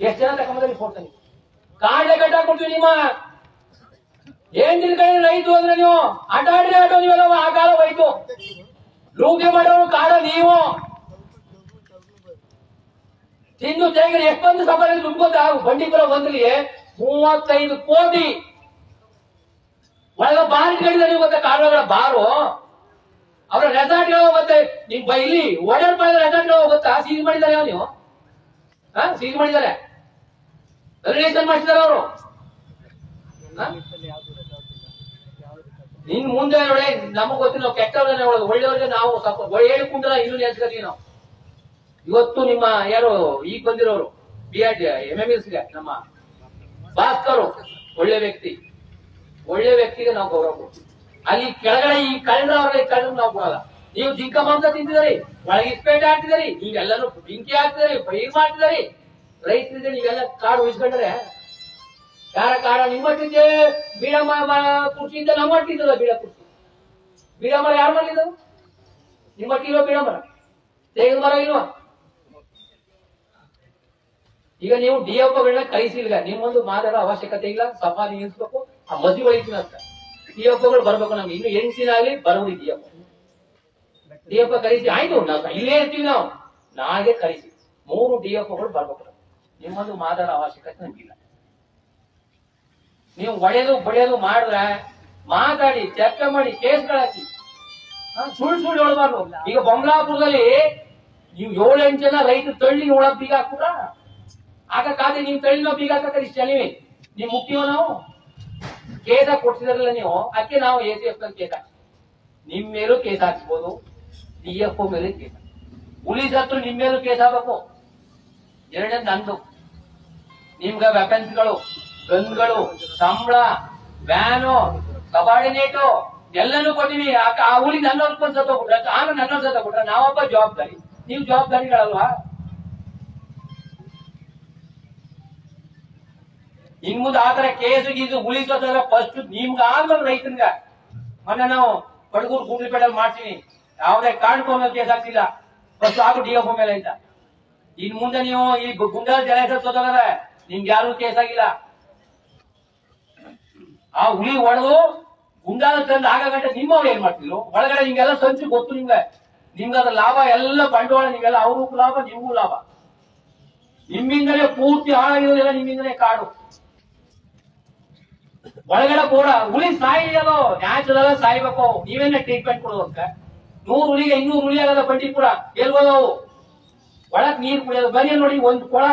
ಎಷ್ಟು ಜನ ತಗೊಂಬಂದ್ರೆ ರಿಪೋರ್ಟ್ ಕಾಡ್ಲೆ ಕಟ್ಟಾಕೊಡ್ತೀವಿ ನಿಮ್ಮ ಏನ್ ತಿಳ್ಕೊಂಡು ರೈತು ಅಂದ್ರೆ ನೀವು ಆಟ ಆಡ್ರಿ ಆಟೋ ನೀವೆಲ್ಲ ಆ ಕಾಲ ಹೋಯ್ತು ಲೂಟಿ ಮಾಡೋರು ಕಾಲ ನೀವು ತಿಂದು ತೆಗೆದು ಎಷ್ಟೊಂದು ಸಭೆ ದುಡ್ಡು ಗೊತ್ತಾ ಬಂಡೀಪುರ ಬಂದ್ಲಿ 35 ಕೋಟಿ ಒಳಗ ಬಾರ್ ಇಟ್ಕೊಂಡಿದ್ದಾರೆ ನೀವು ಗೊತ್ತಾ ಕಾಲುಗಳ ಬಾರು ಅವರ ರೆಸಾರ್ಟ್ಗಳು ಮತ್ತೆ ನಿಮ್ ಇಲ್ಲಿ ಓಡಾಡ್ ಮಾಡಿದ ರೆಸಾರ್ಟ್ಗಳು ಗೊತ್ತಾ ಸೀಸ್ ಮಾಡಿದ್ದಾರೆ ನೀವು ಸೀಸ್ ಮಾಡಿದ್ದಾರೆ ರಿಲೇಷನ್ ಮಾಡಿಸಿದಾರೆ ಅವರು ನಿನ್ ಮುಂದೆ ನೋಡಿ ನಮಗ್ ಗೊತ್ತಿಲ್ಲ ನಾವು ಕೆಟ್ಟವ್ರನ್ನ ಒಳ್ಳೆಯವ್ರಿಗೆ ನಾವು ಸ್ವಲ್ಪ ಹೇಳಿಕೊಂಡ್ರೆ ಇನ್ನು ನೆನ್ಸ್ಕೊತೀವಿ ನಾವು ಇವತ್ತು ನಿಮ್ಮ ಯಾರು ಈಗ ಬಂದಿರೋರು MMS ನಮ್ಮ ಭಾಸ್ಕರ್ ಒಳ್ಳೆ ವ್ಯಕ್ತಿಗೆ ನಾವು ಗೌರವ ಕೊಡ್ತೀವಿ ಅಲ್ಲಿ ಕೆಳಗಡೆ ಈ ಕಳ್ಳರ ಅವ್ರಿಗೆ ಕಳ್ಳರು ನಾವು ಕೊಡಲ್ಲ ನೀವು ಜಿಂಕ ಮಾಂಸ ತಿಂತಿದಾರಿ ಒಳಗೆ ಇಸ್ಪೇಟೆ ಹಾಕ್ತಿದಾರಿ ನೀವೆಲ್ಲರೂ ಬೆಂಕಿ ಹಾಕ್ತಿದಾರಿ ಪೈರ್ ಮಾಡ್ತಿದಾರಿ ರೈತರಿಗೆ ನೀವೆಲ್ಲ ಕಾಡು ಉಳಿಸ್ಕೊಂಡ್ರೆ ಯಾರ ಕಾಡ ನಿಮ್ಮಟ್ಟಿಗೆ ಬೀಳಮ್ಮ ಕುರ್ಚಿಯಿಂದ ನಮ್ಮ ಮಟ್ಟಿದ್ದಲ್ಲ ಬೀಳ ಮರ ಯಾರು ಮಾಡಿದ್ರು ನಿಮ್ಮಟ್ಟಿ ಇರೋ ಬೀಳ ಮರ ತೆಗೆದ ಮರ ಇಲ್ವಾ ಈಗ ನೀವು ಡಿಎಫ್ಗಳನ್ನ ಕಳಿಸಿಲ್ಲ ನಿಮ್ಮೊಂದು ಮಾತಾಡೋ ಅವಶ್ಯಕತೆ ಇಲ್ಲ ಸಫಾರಿ ನಿಲ್ಲಿಸ್ಬೇಕು ಆ ಮದ್ವೆ ವಹಿಸಿನ ಅಂತ ಡಿಎಫ್ಗಳು ಬರ್ಬೇಕು ನಮ್ಗೆ ಇನ್ನು ಹೆಂಗ್ಸಿನ ಆಗ್ಲಿ ಬರೋದು ಡಿಎಫ್ ಕಳಿಸಿ ಆಯ್ತು ನಾವು ಇಲ್ಲೇ ಇರ್ತೀವಿ ನಾವು ನಾಳೆ ಕಳಿಸಿ 3 ಡಿಎಫ್ಗಳು ಬರ್ಬೇಕು ನಿಮ್ಮೊಂದು ಮಾತಾಡೋ ಅವಶ್ಯಕತೆ ನಮ್ಗಿಲ್ಲ ನೀವು ಒಡೆದು ಬಡಿಯೋದು ಮಾಡಿದ್ರೆ ಮಾತಾಡಿ ಚರ್ಚೆ ಮಾಡಿ ಕೇಸ್ಗಳಾಕಿ ಸುಳ್ಳು ಹೇಳ್ಬಾರ್ದು ಈಗ ಬೊಮ್ಲಾಪುರದಲ್ಲಿ ನೀವು 7-8 ಜನ ರೈತರು ತಳ್ಳಿ ಒಳಗ್ ಬೀಗ ಹಾಕ್ಬಿಟ್ರ ಹಾಕಕ್ಕಾದ್ರೆ ನೀವು ತಳ್ಳಿನೋ ಬೀಗ ಹಾಕತ್ತಾರೆ ಇಷ್ಟ ನೀವೇ ನೀವು ಮುಖ್ಯವೋ ನಾವು ಕೇಸ್ ಕೊಡ್ತಿದಾರಲ್ಲ ನೀವು ಅದಕ್ಕೆ ನಾವು ACF ಕೇಸ್ ಹಾಕಿ ನಿಮ್ ಮೇಲೂ ಕೇಸ್ ಹಾಕ್ಸ್ಬೋದು DFO ಮೇಲೆ ಕೇಸ್ ಪೊಲೀಸ್ ಹತ್ರ ನಿಮ್ ಮೇಲೂ ಕೇಸ್ ಹಾಕಬೇಕು ಎರಡನೇ ನಂದು ನಿಮ್ಗ ವೆಪನ್ಸ್ಗಳು ಗನ್ಗಳು ಸಂಬಳ ವ್ಯಾನು ಸಬಾರ್ಡಿನೇಟು ಎಲ್ಲನೂ ಕೊಟ್ಟಿವಿ ಆ ಹುಲಿ ನನ್ನ ಹೊತ್ಕೊಂಡ್ ಸತ್ತೋಗ್ಬಿಟ್ರೆ ಆಮೇಲೆ ನನ್ನ ಸತ್ತೋಗ್ಬಿಟ್ರೆ ನಾವೊಬ್ಬ ಜವಾಬ್ದಾರಿ ನೀವು ಜವಾಬ್ದಾರಿಗಳಲ್ವಾ ಇನ್ ಮುಂದೆ ಆತರ ಕೇಸು ಗೀಸು ಉಳಿಸೋದ್ರ ಫಸ್ಟ್ ನಿಮ್ಗ ಆದ್ಮೇಲೆ ರೈತನ್ಗ ಮೊನ್ನೆ ನಾವು ಬಡಗೂರು ಗುಂಡ್ಲಿಪೇಟಲ್ಲಿ ಮಾಡ್ತೀನಿ ಯಾವ್ದೇ ಕಾರಣಕ್ಕೂ ಮೇಲೆ ಕೇಸ್ ಹಾಕ್ತಿಲ್ಲ ಫಸ್ಟ್ ಆಗು DFO ಮೇಲೆ ಅಂತ ಇನ್ ಮುಂದೆ ನೀವು ಈ ಗುಂಡಾ ಜಲ ಸೋತೋಗದ ನಿಮ್ಗೆ ಯಾರು ಕೇಸ್ ಆಗಿಲ್ಲ ಆ ಹುಲಿ ಹೊಡೆದು ಗುಂಡಾದ ತಂದು ಆಗ ಗಂಟೆ ನಿಮ್ಮವ್ರು ಏನ್ ಮಾಡ್ತಿದ್ರು ಒಳಗಡೆ ನಿಮ್ಗೆಲ್ಲ ಸಂಚು ಗೊತ್ತು ನಿಮ್ಗೆ ಅದ್ರ ಲಾಭ ಎಲ್ಲ ಬಂಡವಾಳ ನೀವೆಲ್ಲ ಅವ್ರಿಗೂ ಲಾಭ ನಿಮ್ಗೂ ಲಾಭ ನಿಮ್ಮಿಂದಲೇ ಪೂರ್ತಿ ಹಾಳಾಗಿರೋದಿಲ್ಲ ನಿಮ್ಮಿಂದಲೇ ಕಾಡು ಒಳಗಡೆ ಕೂಡ ಹುಲಿ ಸಾಯಿಲ್ಲ ನ್ಯಾಚುರಲ್ ಸಾಯ್ಬೇಕು ನೀವೇನೇ ಟ್ರೀಟ್ಮೆಂಟ್ ಕೊಡೋದಕ್ಕ 100 ಹುಲಿಗೆ 200 ಹುಲಿ ಆಗದ ಬಂಡೀಪುರ ಎಲ್ಗೋದವು ಒಳಗ್ ನೀರ್ ಕುಡಿಯೋದು ಬರೀ ನೋಡಿ ಒಂದು ಕೊಳ